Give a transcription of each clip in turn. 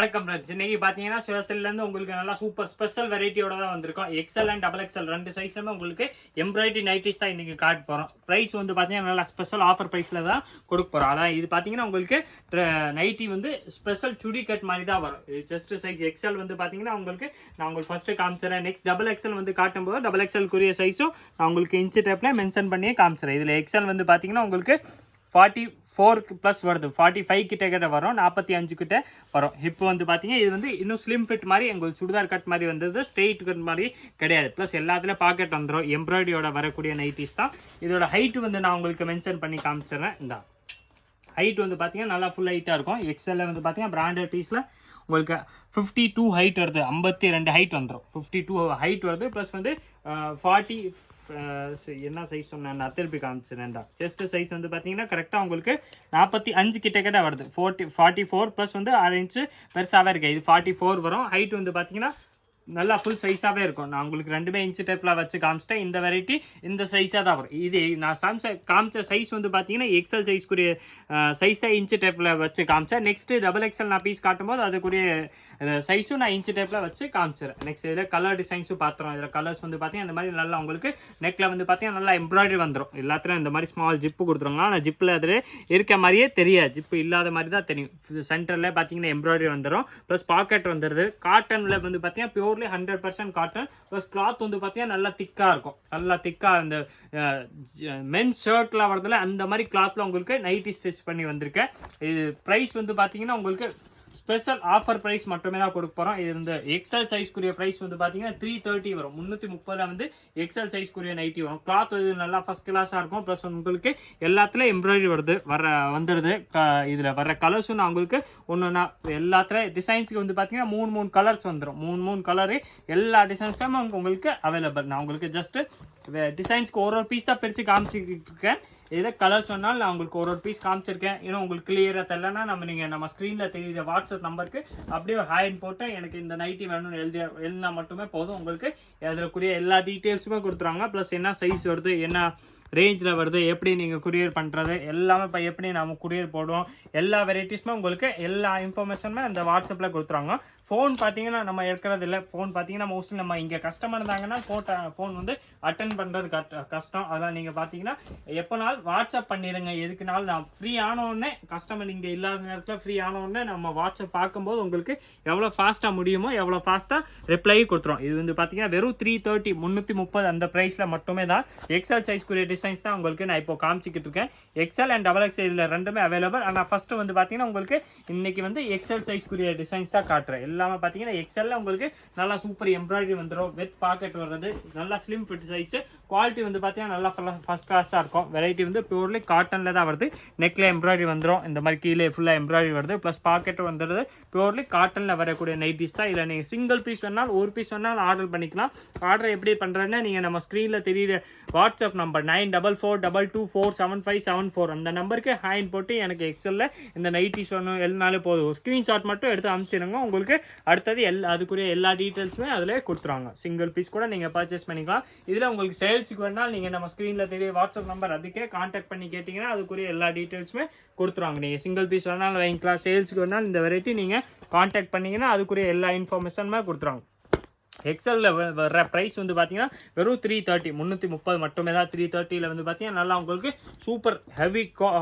வணக்கம் ஃப்ரெண்ட்ஸ். இன்னைக்கு பார்த்தீங்கன்னா சிவசல்லேருந்து உங்களுக்கு நல்லா சூப்பர் ஸ்பெஷல் வெரைட்டியோட தான் வந்திருக்கோம். எக்ஸ்எல் அண்ட் டபுள் எக்ஸ்எல் ரெண்டு சைஸ்லுமே உங்களுக்கு எம்ப்ராய்டரி நைட்டிஸ் தான் இன்னைக்கு காட்ட போகிறோம். ப்ரைஸ் வந்து பார்த்தீங்கன்னா நல்லா ஸ்பெஷல் ஆஃபர் ப்ரைஸில் தான் கொடுக்க போகிறோம். அதான் இது பார்த்தீங்கன்னா உங்களுக்கு நைட்டி வந்து ஸ்பெஷல் சுடி கட் மாதிரி தான் வரும். இது ஜஸ்ட் சைஸ் எக்ஸ்எல் வந்து பார்த்தீங்கன்னா உங்களுக்கு நான் உங்களுக்கு ஃபஸ்ட்டு காமிச்சிடறேன். நெக்ஸ்ட் டபுள் எக்ஸ்எல் வந்து காட்டும்போது டபுள் எக்ஸ்எல்க்குரிய சைஸும் நான் உங்களுக்கு இன்ச்சு டேப்பில் மென்ஷன் பண்ணியே காமிச்சிடறேன். இதில் எக்ஸ்எல் வந்து பார்த்தீங்கன்னா உங்களுக்கு 44 ப்ளஸ் வருது, 45 கிட்ட வரும், 45 கிட்ட வரும். ஹிப் வந்து பார்த்தீங்கன்னா இது வந்து இன்னும் ஸ்லிம் ஃபிட் மாதிரி உங்களுக்கு சுடிதார் கட் மாதிரி வந்தது, ஸ்ட்ரெயிட் கட் மாதிரி கிடையாது. ப்ளஸ் எல்லாத்துலேயும் பாக்கெட் வந்துடும். எம்ப்ராய்டரியோட வரக்கூடிய நைட்டிஸ் தான். இதோட ஹைட் வந்து நான் உங்களுக்கு மென்ஷன் பண்ணி காமிச்சிடுறேன். இந்த ஹைட் வந்து பார்த்தீங்கன்னா நல்லா ஃபுல் ஹைட்டாக இருக்கும். எக்ஸ்எல்ல வந்து பார்த்தீங்கன்னா பிராண்டட் பீஸில் உங்களுக்கு 52 ஹைட் வருது, 52 ஹைட் வந்துடும். 52 ஹைட் வருது. ப்ளஸ் வந்து 40 என்ன சைஸ் சொன்னேன் நான் திருப்பி காமிச்சிருந்தா. செஸ்ட் சைஸ் வந்து பார்த்தீங்கன்னா கரெக்டாக உங்களுக்கு 45 கிட்ட வருது. 44 ப்ளஸ் வந்து 6 இன்ச்சு பெருசாகவே இருக்குது. இது 44 வரும். ஹைட் வந்து பார்த்தீங்கன்னா நல்லா ஃபுல் சைஸாகவே இருக்கும். நான் உங்களுக்கு ரெண்டுமே இன்ச்சு டைப்பில் வச்சு காமிச்சிட்டேன். இந்த வெரைட்டி இந்த சைஸாக தான் வரும். இது நான் காமிச்ச சைஸ் வந்து பார்த்தீங்கன்னா எக்ஸல் சைஸ்க்குரிய சைஸை இன்ச்சு டைப்பில் வச்சு காமிச்சேன். நெக்ஸ்ட்டு டபுள் எக்ஸல் நான் பீஸ் காட்டும்போது அதுக்குரிய சைஸும் நான் இன்ச்சு டைப்பில் வச்சு காமிச்சிடுறேன். நெக்ஸ்ட் இதில் கலர் டிசைன்ஸும் பார்த்துறோம். இதில் கலர்ஸ் வந்து பார்த்தீங்கன்னா இந்த மாதிரி நல்லா உங்களுக்கு நெக்கில் வந்து பார்த்தீங்கன்னா நல்லா எம்ப்ராய்டரி வந்துடும். எல்லாத்துலையும் இந்த மாதிரி ஸ்மால் ஜிப்பு கொடுத்துருங்க. ஆனால் ஜிப்பில் அதில் இருக்க மாதிரியே தெரியாது, ஜிப்பு இல்லாத மாதிரி தான் தெரியும். சென்டரில் பார்த்தீங்கன்னா எம்ப்ராய்டரி வந்துடும். ப்ளஸ் பாக்கெட் வந்துடுது. காட்டனில் வந்து பார்த்தீங்கன்னா பியூர்லி 100% காட்டன். ப்ளஸ் கிளாத் வந்து பார்த்தீங்கன்னா நல்லா திக்காக இருக்கும். நல்லா திக்காக இந்த மென்ஸ் ஷர்ட்லாம் வரதில்ல அந்த மாதிரி கிளாத்தில் உங்களுக்கு நைட்டி ஸ்டிச் பண்ணி வந்திருக்கேன். இது ப்ரைஸ் வந்து பார்த்தீங்கன்னா உங்களுக்கு ஸ்பெஷல் ஆஃபர் ப்ரைஸ் மட்டுமே தான் கொடுக்க போகிறோம். இது இந்த எக்ஸல் சைஸ்க்குரிய ப்ரைஸ் வந்து பார்த்தீங்கன்னா 330 வரும். 330 வந்து எக்ஸல் சைஸ்க்குரிய நைட்டி வரும். கிளாத் இது நல்லா ஃபஸ்ட் கிளாஸாக இருக்கும். ப்ளஸ் உங்களுக்கு எல்லாத்துலேயும் எம்ப்ராய்டரி வந்துடுது. இதில் வர கலர்ஸும் நான் உங்களுக்கு ஒன்றுனா எல்லாத்துலேயும் டிசைன்ஸுக்கு வந்து பார்த்தீங்கன்னா மூணு கலர்ஸ் வந்துடும். மூணு கலரு எல்லா டிசைன்ஸ்லையும் உங்களுக்கு அவைலபிள். நான் உங்களுக்கு ஜஸ்ட்டு டிசைன்ஸ்க்கு ஒரு பீஸ் தான் பிரித்து காமிச்சிக்கிட்டு இருக்கேன். இதில் கலர்ஸ் சொன்னால் நான் உங்களுக்கு ஒரு பீஸ் காமிச்சிருக்கேன். இன்னும் உங்களுக்கு கிளியராக தெரியலன்னா நம்ம ஸ்க்ரீனில் தெரியுற வாட்ஸ்அப் நம்பருக்கு அப்படியே ஒரு ஹாய்ன்னு போட்டு எனக்கு இந்த நைட்டி வேணும்னு எழுதினா மட்டுமே போதும். உங்களுக்கு அதில் கூடிய எல்லா டீட்டெயில்ஸுமே கொடுத்துருவாங்க. ப்ளஸ் என்ன சைஸ் வருது, என்ன ரேஞ்சில் வருது, எப்படி நீங்கள் குரியர் பண்ணுறது எல்லாமே, இப்போ எப்படி நம்ம குரியர் போடுவோம், எல்லா வெரைட்டிஸுமே உங்களுக்கு எல்லா இன்ஃபர்மேஷனுமே அந்த வாட்ஸ்அப்பில் கொடுத்துருவாங்க. ஃபோன் பார்த்தீங்கன்னா நம்ம எடுக்கிறது இல்லை. ஃபோன் பார்த்தீங்கன்னா மோஸ்ட்லி நம்ம இங்கே கஸ்டமர் இருந்தாங்கன்னா ஃபோன் வந்து அட்டன் பண்ணுறது கஷ்டம். அதெல்லாம் நீங்கள் பார்த்தீங்கன்னா எப்போனாலும் வாட்ஸ்அப் பண்ணிடுங்க. எதுக்குனாலும் நான் ஃப்ரீ ஆனோடனே கஸ்டமர் இங்கே இல்லாத நேரத்தில் ஃப்ரீ ஆனோடனே நம்ம வாட்ஸ்அப் பார்க்கும்போது உங்களுக்கு எவ்வளோ ஃபாஸ்ட்டாக முடியுமோ எவ்வளோ ஃபாஸ்ட்டாக ரிப்ளை கொடுத்துரும். இது வந்து பார்த்தீங்கன்னா வெறும் 330 330 அந்த ப்ரைஸில் மட்டுமே தான். எக்ஸல் சைஸ்க்குரிய டிசைன்ஸ் தான் உங்களுக்கு நான் இப்போ காமிச்சிக்கிட்டு இருக்கேன். எக்ஸல் அண்ட் டபுள் எக்ஸல் இதில் ரெண்டுமே அவைலபிள். ஆனால் ஃபஸ்ட்டு வந்து பார்த்தீங்கன்னா உங்களுக்கு இன்றைக்கி வந்து எக்ஸல் சைஸ்க்குரிய டிசைன்ஸ் தான் காட்டுறேன். எல்லாமே பார்த்தீங்கன்னா எக்ஸல்ல உங்களுக்கு நல்லா சூப்பர் எம்ப்ராய்டரி வந்துடும். வெட் பாக்கெட் வர்றது, நல்லா ஸ்லிம் ஃபிட் சைஸ். குவாலிட்டி வந்து பார்த்தீங்கன்னா நல்லா ஃபர்ஸ்ட் கிளாஸாக இருக்கும். வெரைட்டி வந்து பியூர்லி காட்டனில் தான் வருது. நெக்கில் எம்ப்ராய்டரி வந்துடும். இந்த மாதிரி கீழே ஃபுல்லாக எம்ப்ராய்டரி வருது. ப்ளஸ் பாக்கெட் வந்துடுது. பியூர்லி காட்டனில் வரக்கூடிய நைட்டிஸ் தான். இதில் நீங்கள் சிங்கிள் பீஸ் வேணாலும் ஒரு பீஸ் வேணாலும் ஆர்டர் பண்ணிக்கலாம். ஆர்டர் எப்படி பண்ணுறேன்னா நீங்கள் நம்ம ஸ்க்ரீனில் தெரியுற வாட்ஸ்அப் நம்பர் 9442224757 அந்த நம்பருக்கு ஹேண்ட் போட்டு எனக்கு எக்ஸலில் இந்த நைட்டிஸ் வேணும் எழுதினாலே போதும். ஸ்க்ரீன்ஷாட் மட்டும் எடுத்து அனுப்பிச்சிடுங்க. உங்களுக்கு அடுத்தது அதுக்குரிய எல்லா டீட்டெயில்ஸுமே அதில் கொடுத்துருவாங்க. சிங்கிள் பீஸ் கூட நீங்கள் பர்ச்சேஸ் பண்ணிக்கலாம். இதில் உங்களுக்கு சேல்ஸுக்கு வேணால் நீங்கள் நம்ம ஸ்க்ரீனில் தெரிய வாட்ஸ்அப் நம்பர் அதுக்கே கான்டாக்ட் பண்ணி கேட்டிங்கன்னா அதுக்குரிய எல்லா டீட்டெயில்ஸுமே கொடுத்துருவாங்க. நீங்கள் சிங்கிள் பீஸ் வேணாலும் வாங்கிக்கலாம். சேல்ஸுக்கு வேணாலும் இந்த வெரைட்டி நீங்கள் கான்டாக்ட் பண்ணிங்கன்னா அதுக்குரிய எல்லா இன்ஃபர்மேஷனுமே கொடுத்துருவாங்க. எக்ஸலில் வர ப்ரைஸ் வந்து பார்த்தீங்கன்னா வெறும் 330 மட்டுமே தான். 330 வந்து பார்த்தீங்கன்னா நல்லா உங்களுக்கு சூப்பர் ஹெவி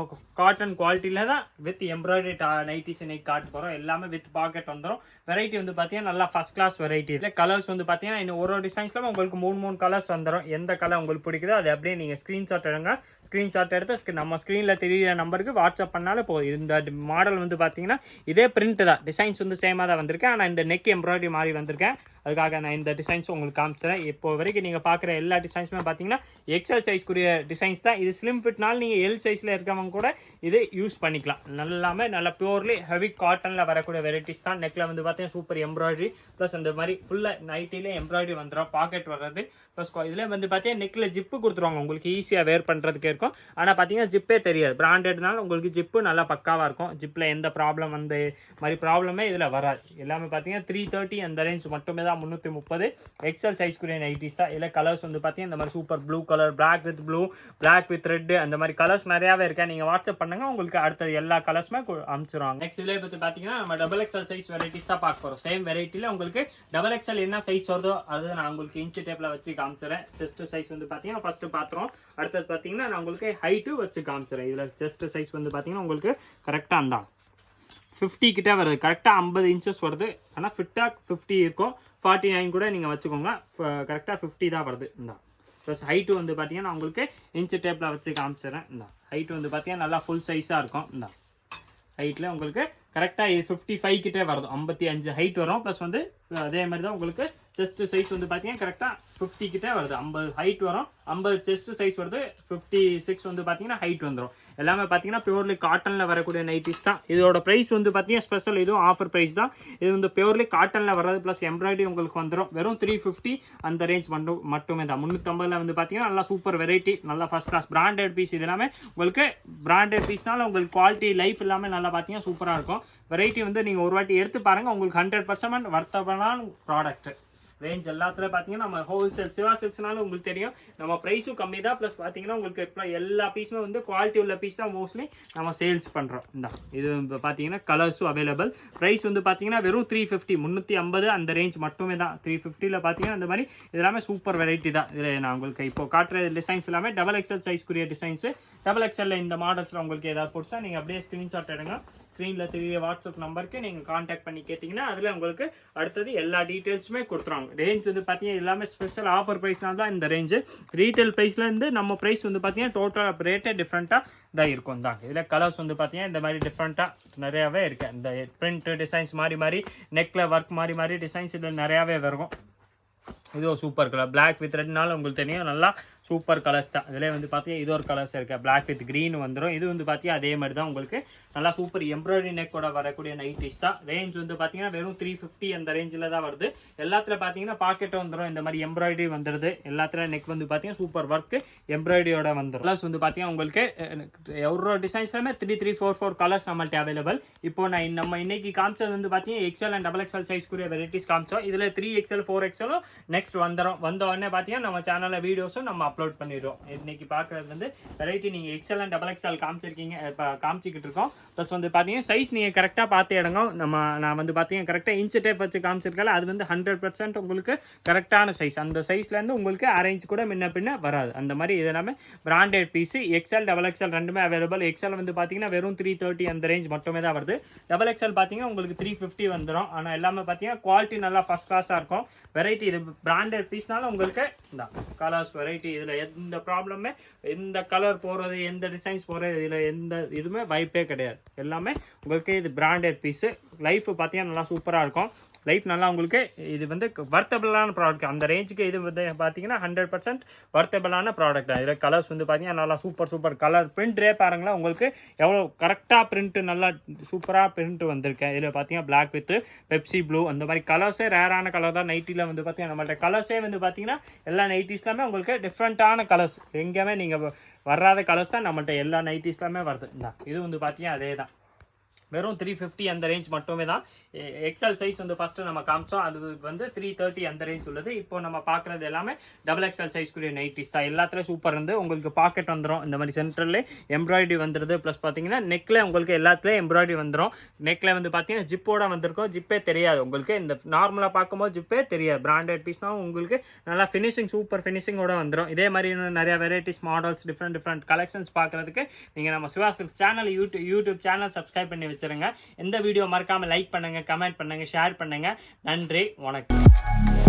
காட்டன் குவாலிட்டியில் தான் வித் எம்ப்ராய்டரி நைட்டிஸ் இன்னைக்கு காட்ட போகிறோம். எல்லாமே வித் பாக்கெட் வந்துடும். வெரைட்டி வந்து பார்த்தீங்கன்னா நல்லா ஃபஸ்ட் கிளாஸ் வெரைட்டி. இல்லை கலர்ஸ் வந்து பார்த்தீங்கன்னா இன்னும் ஒரு டிசைன்ஸில் உங்களுக்கு மூணு கலர்ஸ் வந்துடும். எந்த கலர் உங்களுக்கு பிடிக்குதோ அது அப்படியே நீங்கள் ஸ்க்ரீன்ஷாட் எடுங்க. ஸ்க்ரீன்ஷாட் எடுத்து நம்ம ஸ்க்ரீனில் தெரியிற நம்பருக்கு வாட்ஸ்அப் பண்ணாலும் போதும். இந்த மாடல் வந்து பார்த்தீங்கன்னா இதே பிரிண்ட் தான். டிசைன்ஸ் வந்து சேமாக தான் வந்திருக்கேன். ஆனால் இந்த நெக் எம்ப்ராய்டரி மாதிரி வந்திருக்கேன். அதுக்காக நான் இந்த டிசைன்ஸ் உங்களுக்கு காமிச்சிடறேன். இப்போ வரைக்கும் நீங்கள் பார்க்குற எல்லா டிசைன்ஸுமே பார்த்தீங்கன்னா எக்ஸல் சைஸ்க்குரிய டிசைன்ஸ் தான். இது ஸ்லிம் ஃபிட்னாலும் நீங்கள் எல் சைஸில் இருக்கவங்க கூட இது யூஸ் பண்ணிக்கலாம். நல்லாமே நல்லா பியூர்லி ஹெவி காட்டனில் வரக்கூடிய வெரைட்டிஸ் தான். நெக்கில் வந்து பார்த்தீங்கன்னா சூப்பர் எம்ப்ராய்டரி ப்ளஸ் அந்த மாதிரி ஃபுல்லாக நைட்டிலே எம்ப்ராய்டரி வந்துடும். பாக்கெட் வர்றது ப்ளஸ் இதில் வந்து பார்த்தீங்கன்னா நெக்கில் ஜிப்பு கொடுத்துருவாங்க. உங்களுக்கு ஈஸியாக வேர் பண்ணுறதுக்கே இருக்கும். ஆனால் பார்த்தீங்கன்னா ஜிப்பே தெரியாது. பிராண்டட்னால உங்களுக்கு ஜிப்பு நல்லா பக்காவாக இருக்கும். ஜிப்பில் எந்த ப்ராப்ளம் அந்த மாதிரி ப்ராப்ளமே இதில் வராது. எல்லாமே பார்த்தீங்கன்னா 330 அந்த ரேஞ்ச் மட்டுமே தான் தான் 330. எக்ஸல் சைஸ்க்குரிய நைட்டிஸ் தான். இதில் கலர்ஸ் வந்து பார்த்தீங்கன்னா இந்த மாதிரி super blue colour, black with blue, black with red, அந்த மாதிரி கலர்ஸ் நிறையாவே இருக்கா. நீங்கள் வாட்ஸ்அப் பண்ணுங்க, உங்களுக்கு அடுத்தது எல்லா கலர்ஸுமே அனுப்பிச்சிடுவாங்க. நெக்ஸ்ட் இதில் பற்றி பார்த்தீங்கன்னா நம்ம டபுள் எக்ஸல் சைஸ் வெரைட்டிஸ் தான் பார்க்க போகிறோம். சேம் வெரைட்டியில் உங்களுக்கு டபுள் எக்ஸல் என்ன சைஸ் வருதோ அது நான் உங்களுக்கு இன்ச்சு டேப்பில் வச்சு காமிச்சிடுறேன். செஸ்ட் சைஸ் வந்து பார்த்தீங்கன்னா ஃபஸ்ட்டு பார்த்துறோம். அடுத்தது பார்த்தீங்கன்னா நான் உங்களுக்கு ஹைட்டு வச்சு காமிச்சிடுறேன். இதில் செஸ்ட் சைஸ் வந்து பார்த்தீங்கன்னா உங்களுக்கு கரெக்டாக இருந்தால் 50 கிட்டே வருது, கரெக்டாக 50 இன்ச்சஸ் வருது. ஆனால் ஃபிட்டாக 50 இருக்கும், 49 கூட நீங்கள் வச்சுக்கோங்க, கரெக்டாக 50 தான் வருது. இந்த ப்ளஸ் ஹைட்டு வந்து பார்த்தீங்கன்னா உங்களுக்கு இன்ச்சு டேப்பில் வச்சு காமிச்சிடுறேன். இந்த ஹைட்டு வந்து பார்த்தீங்கன்னா நல்லா ஃபுல் சைஸாக இருக்கும். இந்த ஹைட்டில் உங்களுக்கு கரெக்டாக இது 55 கிட்டே வருது, 55 ஹைட் வரும். ப்ளஸ் வந்து அதே மாதிரி தான் உங்களுக்கு செஸ்ட் சைஸ் வந்து பார்த்தீங்கன்னா கரெக்டாக 50 கிட்டே வருது, 50 ஹைட் வரும், 50 செஸ்ட் சைஸ் வருது, 56 வந்து பார்த்தீங்கன்னா ஹைட் வந்துடும். எல்லாமே பார்த்தீங்கன்னா பியூர்லி காட்டனில் வரக்கூடிய நைட்டிஸ் தான். இதோட ப்ரைஸ் வந்து பார்த்தீங்கன்னா ஸ்பெஷல், இதுவும் ஆஃபர் ப்ரைஸ் தான். இது வந்து பியூர்லி காட்டனில் வர்றது ப்ளஸ் எம்ப்ராய்டரி உங்களுக்கு வந்துடும். வெறும் 350 அந்த ரேஞ்ச் மட்டுமே தான். 350 வந்து பார்த்தீங்கன்னா நல்லா சூப்பர் வெரைட்டி, நல்லா ஃபர்ஸ்ட் கிளாஸ் பிராண்டட் பீஸ். இது எல்லாமே உங்களுக்கு பிராண்டட் பீஸ்னால உங்களுக்கு குவாலிட்டி லைஃப் எல்லாமே நல்லா பார்த்தீங்கன்னா சூப்பராக இருக்கும். வெரைட்டி வந்து நீங்கள் ஒரு வாட்டி எடுத்து பாருங்கள், உங்களுக்கு 100% வர்த்தபனான ப்ராடக்ட். ரேஞ்ச் எல்லாத்துலேயும் பார்த்தீங்கன்னா நம்ம ஹோல்சேல் சிவா சில்க்ஸ்னாலும் உங்களுக்கு தெரியும், நம்ம ப்ரைஸும் கம்மி தான். ப்ளஸ் பார்த்தீங்கன்னா உங்களுக்கு இப்போ எல்லா பீஸுமே வந்து குவாலிட்டி உள்ள பீஸ் தான் மோஸ்ட்லி நம்ம சேல்ஸ் பண்ணுறோம். இந்த இது இப்போ பார்த்தீங்கன்னா கலர்ஸும் அவைலபிள். ப்ரைஸ் வந்து பார்த்தீங்கன்னா வெறும் 350, 350 அந்த ரேஞ்ச் மட்டுமே தான். 350ல் பார்த்தீங்கன்னா இந்த மாதிரி இதெல்லாமே சூப்பர் வெரைட்டி தான். இதில் நான் உங்களுக்கு இப்போ காட்டுற டிசைன்ஸ் எல்லாமே டபுள் எக்ஸல் சைஸ்க்குரிய டிசைன்ஸு. டபுள் எக்ஸலில் இந்த மாடல்ஸில் உங்களுக்கு ஏதாவது பிடிச்சா நீங்கள் அப்படியே ஸ்க்ரீன்ஷாட் எடுங்க. ஸ்க்ரீனில் தெரிய வாட்ஸ்அப் நம்பருக்கு நீங்கள் காண்டாக்ட் பண்ணி கேட்டிங்கன்னா அதில் உங்களுக்கு அடுத்தது எல்லா டீட்டெயில்ஸுமே கொடுத்துருவாங்க. ரேஞ்ச் வந்து பார்த்தீங்கன்னா எல்லாமே ஸ்பெஷல் ஆஃபர் ப்ரைஸ்னால் தான் இந்த ரேஞ்சு. ரீட்டைல் ப்ரைஸ்லேருந்து நம்ம ப்ரைஸ் வந்து பார்த்தீங்கன்னா டோட்டல் ரேட்டே டிஃப்ரெண்ட்டாக தான் இருக்கும் தான். இதில் கலர்ஸ் வந்து பார்த்தீங்கன்னா இந்த மாதிரி டிஃப்ரெண்ட்டாக நிறையாவே இருக்குது. இந்த பிரிண்ட் டிசைன்ஸ் மாறி நெக்கில் ஒர்க் மாறி டிசைன்ஸ் இதில் நிறையாவே வரும். இது சூப்பர் கலர், பிளாக் வித் ரெட்னால உங்களுக்கு தெரியும், நல்லா சூப்பர் கலர்ஸ் தான். இதில் வந்து பார்த்தீங்கன்னா இது ஒரு கலர்ஸ் இருக்குது, பிளாக் வித் க்ரீன் வந்துடும். இது வந்து பார்த்தீங்கன்னா அதே மாதிரி தான் உங்களுக்கு நல்லா சூப்பர் எம்ப்ராய்டரி நெக்கோட வரக்கூடிய நைட்டிஸ் தான். ரேஞ்ச் வந்து பார்த்தீங்கன்னா வெறும் 350 அந்த ரேஞ்சில் தான் வருது. எல்லாத்துல பார்த்தீங்கன்னா பாக்கெட் வந்துடும், இந்த மாதிரி எம்ப்ராய்டரி வந்துடுது. எல்லாத்துல நெக் வந்து பார்த்தீங்கன்னா சூப்பர் ஒர்க்கு எம்ப்ராய்டரியோட வந்துடும். கலர்ஸ் வந்து பார்த்தீங்கன்னா உங்களுக்கு எவ்வளோ டிசைன்ஸ்லாமே 3, 3, 4, 4 கலர்ஸ் நம்மள்ட்ட அவைலபிள். இப்போ நம்ம இன்னைக்கு காமிச்சது வந்து பார்த்தீங்கன்னா எக்ஸல் அண்ட் டபுள் எக்ஸல் சைஸ்க்குரிய வெரைட்டிஸ் காமிச்சோம். இதில் 3XL 4XL நெக்ஸ்ட் வந்த உடனே பார்த்தீங்கன்னா நம்ம சேனலில் வீடியோஸும் நம்ம அப்லோட் பண்ணிடுவோம். இன்னைக்கு பார்க்குறது வந்து வெரைட்டி நீங்கள் எக்ஸல் அண்ட் டபுள் எக்ஸல் காமிச்சிருக்கீங்க, இப்போ காமிச்சிக்கிட்டு இருக்கோம். ப்ளஸ் வந்து பார்த்தீங்கன்னா சைஸ் நீங்கள் கரெக்டாக பார்த்து இடங்க. நான் வந்து பார்த்தீங்கன்னா கரெக்டாக இன்ச்சு டேப் வச்சு காமிச்சிருக்கல, அது வந்து 100% உங்களுக்கு கரெக்டான சைஸ். அந்த சைஸ்லேருந்து உங்களுக்கு அரேஞ்ச் கூட முன்ன பின்ன வராது. அந்த மாதிரி இது எல்லாமே branded piece. XL double XL ரெண்டுமே அவைலபிள். எக்ஸல் வந்து பார்த்தீங்கன்னா வெறும் 330 அந்த ரேஞ்ச் மட்டுமே தான் வருது. டபுள் எக்ஸல் பார்த்தீங்கன்னா உங்களுக்கு 350 வந்துடும். ஆனால் எல்லாமே பார்த்தீங்கன்னா குவாலிட்டி நல்லா ஃபஸ்ட் கிளாஸாக இருக்கும். வெரைட்டி இது பிராண்டட் பீஸ்னால உங்களுக்கு இந்த கலர்ஸ் வெரைட்டி இதில் எந்த ப்ராப்ளமே, எந்த கலர் போகிறது எந்த டிசைன்ஸ் போகிறது இதில் எந்த இதுவுமே வாய்ப்பே கிடையாது. எல்லாமே உங்களுக்கு இது பிராண்டட் பீஸு. லைஃப் பார்த்தீங்கன்னா நல்லா சூப்பராக இருக்கும். லைஃப் நல்லா உங்களுக்கு இது வந்து வர்த்தபிளான ப்ராடக்ட். அந்த ரேஞ்சுக்கு இது வந்து பார்த்தீங்கன்னா 100% வர்த்தபிளான ப்ராடக்ட் தான். இதில் கலர்ஸ் வந்து பார்த்தீங்கன்னா நல்லா சூப்பர் கலர் பிரிண்ட்ரே பாருங்களேன், உங்களுக்கு எவ்வளோ கரெக்டாக பிரிண்ட்டு நல்லா சூப்பராக பிரிண்ட் வந்திருக்கேன். இதில் பார்த்தீங்கன்னா பிளாக் வித் பெப்சி ப்ளூ அந்த மாதிரி கலர்ஸே ரேரான கலர் தான். நைட்டியில் வந்து பார்த்தீங்கன்னா நம்மள்ட்ட கலர்ஸே வந்து பார்த்தீங்கன்னா எல்லா நைட்டிஸ்லாமே உங்களுக்கு டிஃப்ரெண்ட்டான கலர்ஸ், எங்கேயுமே நீங்கள் வராத கலர்ஸ் தான் நம்மள்ட்ட எல்லா நைட்டிஸ்லாமே வருது. இது வந்து பார்த்தீங்கன்னா அதே தான், வெறும் 350 அந்த ரேஞ்ச் மட்டுமே தான். எக்ஸல் சைஸ் வந்து ஃபஸ்ட்டு நம்ம காமிச்சோம், அது வந்து 330 அந்த ரேஞ்ச் உள்ளது. இப்போ நம்ம பார்க்குறது எல்லாமே டபுள் எக்ஸல் சைஸ்க்குரிய நைட்டிஸ் தான். எல்லாத்துலேயும் சூப்பர் இருந்து உங்களுக்கு பாக்கெட் வந்துடும், இந்த மாதிரி சென்டர்லேயே எம்ப்ராய்டரி வந்துடுது. ப்ளஸ் பார்த்தீங்கன்னா நெக்கில் உங்களுக்கு எல்லாத்துலேயும் எம்ப்ராய்டரி வந்துடும். நெக்கில் வந்து பார்த்தீங்கன்னா ஜிப்போட வந்திருக்கும், ஜிப்பே தெரியாது உங்களுக்கு. இந்த நார்மலாக பார்க்கும்போது ஜிப்பே தெரியாது. பிராண்டட் பீஸ்னால் உங்களுக்கு நல்லா ஃபினிஷிங் சூப்பர் ஃபினிஷிங்கோட வந்துடும். இதே மாதிரி இன்னும் நிறையா வெரைட்டிஸ் மாடல்ஸ் டிஃப்ரெண்ட் கலெக்ஷன்ஸ் பார்க்குறதுக்கு நீங்கள் நம்ம Siva Silks channel YouTube channel subscribe பண்ணி வச்சுருங்க. எந்த வீடியோ மறக்காமல் லைக் பண்ணுங்கள், கமெண்ட் பண்ணுங்கள், ஷேர் பண்ணுங்கள். நன்றி, வணக்கம்.